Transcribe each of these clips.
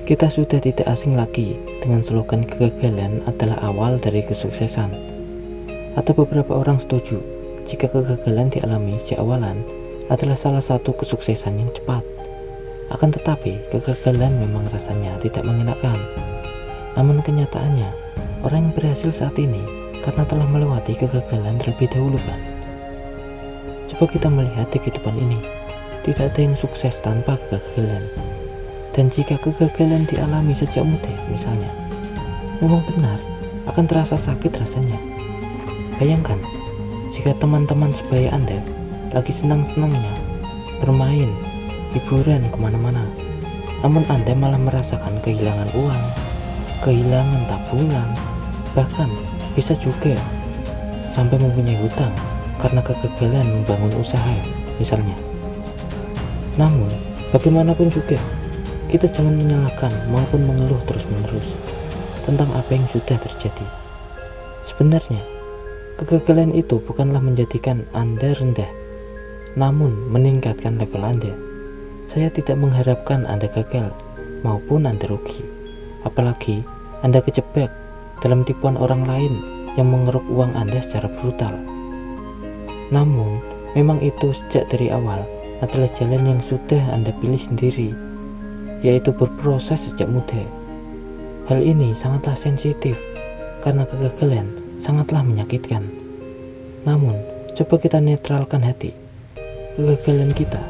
Kita sudah tidak asing lagi dengan slogan kegagalan adalah awal dari kesuksesan. Atau beberapa orang setuju jika kegagalan dialami sejak awalan adalah salah satu kesuksesan yang cepat. Akan tetapi, kegagalan memang rasanya tidak mengenakan. Namun kenyataannya, orang yang berhasil saat ini karena telah melewati kegagalan terlebih dahulu kan? Coba kita melihat di kehidupan ini, tidak ada yang sukses tanpa kegagalan. Dan jika kegagalan dialami sejak muda misalnya, memang benar akan terasa sakit rasanya. Bayangkan, jika teman-teman sebaya Anda lagi senang-senangnya bermain, hiburan kemana-mana, namun Anda malah merasakan kehilangan uang, kehilangan tabungan, bahkan bisa juga sampai mempunyai hutang karena kegagalan membangun usaha misalnya. Namun, bagaimanapun juga, kita jangan menyalahkan maupun mengeluh terus-menerus tentang apa yang sudah terjadi. Sebenarnya, kegagalan itu bukanlah menjadikan Anda rendah, namun meningkatkan level Anda. Saya tidak mengharapkan Anda gagal maupun Anda rugi, apalagi Anda kejebak dalam tipuan orang lain yang mengeruk uang Anda secara brutal. Namun, memang itu sejak dari awal adalah jalan yang sudah Anda pilih sendiri, yaitu berproses sejak muda. Hal ini sangatlah sensitif karena kegagalan sangatlah menyakitkan. Namun, coba kita netralkan hati. Kegagalan kita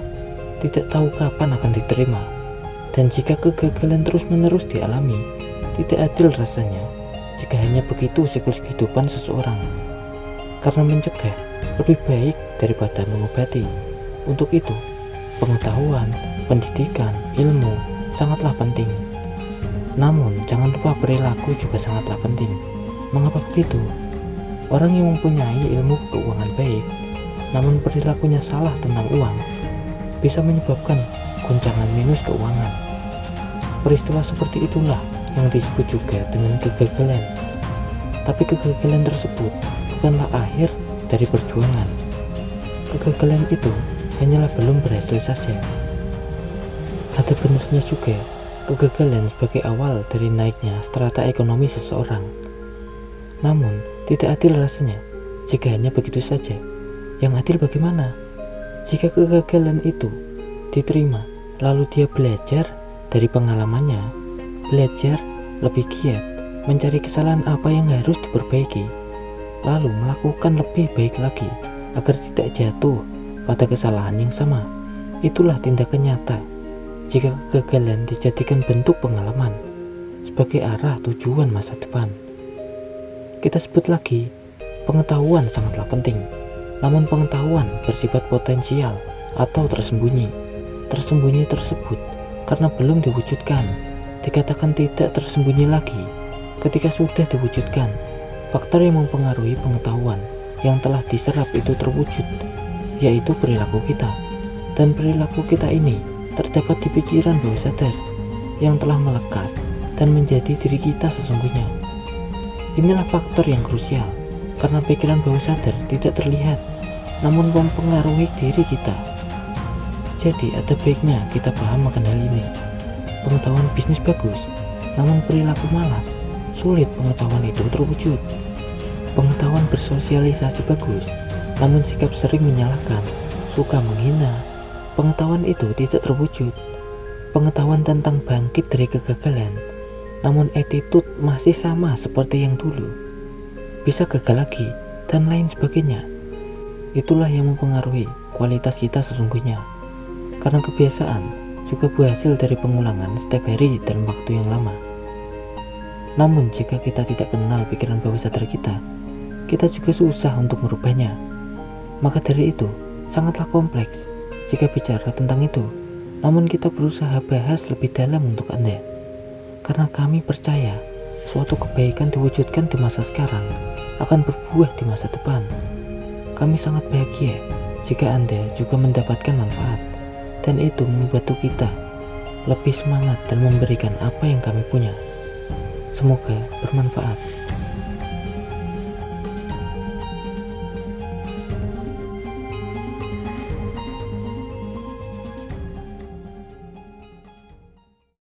tidak tahu kapan akan diterima, dan jika kegagalan terus-menerus dialami, tidak adil rasanya jika hanya begitu siklus kehidupan seseorang. Karena mencegah lebih baik daripada mengobati. Untuk itu, pengetahuan, pendidikan, ilmu sangatlah penting. Namun, jangan lupa perilaku juga sangatlah penting. Mengapa begitu? Orang yang mempunyai ilmu keuangan baik, namun perilakunya salah tentang uang, bisa menyebabkan guncangan minus keuangan. Peristiwa seperti itulah yang disebut juga dengan kegagalan. Tapi kegagalan tersebut bukanlah akhir dari perjuangan. Kegagalan itu hanyalah belum berhasil saja. Ada benarnya juga kegagalan sebagai awal dari naiknya strata ekonomi seseorang. Namun, tidak adil rasanya jika hanya begitu saja. Yang adil bagaimana? Jika kegagalan itu diterima, lalu dia belajar dari pengalamannya, belajar lebih giat, mencari kesalahan apa yang harus diperbaiki, lalu melakukan lebih baik lagi agar tidak jatuh pada kesalahan yang sama. Itulah tindakan nyata jika kegagalan dijadikan bentuk pengalaman sebagai arah tujuan masa depan. Kita sebut lagi, pengetahuan sangatlah penting. Namun pengetahuan bersifat potensial atau tersembunyi. Tersembunyi tersebut karena belum diwujudkan, dikatakan tidak tersembunyi lagi ketika sudah diwujudkan. Faktor yang mempengaruhi pengetahuan yang telah diserap itu terwujud, yaitu perilaku kita. Dan perilaku kita ini terdapat di pikiran bawah sadar yang telah melekat dan menjadi diri kita sesungguhnya. Inilah faktor yang krusial, karena pikiran bawah sadar tidak terlihat, namun mempengaruhi diri kita. Jadi ada baiknya kita paham akan hal ini. Pengetahuan bisnis bagus, namun perilaku malas, sulit pengetahuan itu terwujud. Pengetahuan bersosialisasi bagus, namun sikap sering menyalahkan, suka menghina, pengetahuan itu tidak terwujud. Pengetahuan tentang bangkit dari kegagalan, namun attitude masih sama seperti yang dulu, bisa gagal lagi, dan lain sebagainya. Itulah yang mempengaruhi kualitas kita sesungguhnya. Karena kebiasaan juga berhasil dari pengulangan setiap hari dalam waktu yang lama. Namun jika kita tidak kenal pikiran bawah sadar kita juga susah untuk merubahnya. Maka dari itu, sangatlah kompleks jika bicara tentang itu. Namun kita berusaha bahas lebih dalam untuk Anda. Karena kami percaya suatu kebaikan diwujudkan di masa sekarang akan berbuah di masa depan. Kami sangat bahagia jika Anda juga mendapatkan manfaat, dan itu membantu kita lebih semangat dan memberikan apa yang kami punya. Semoga bermanfaat.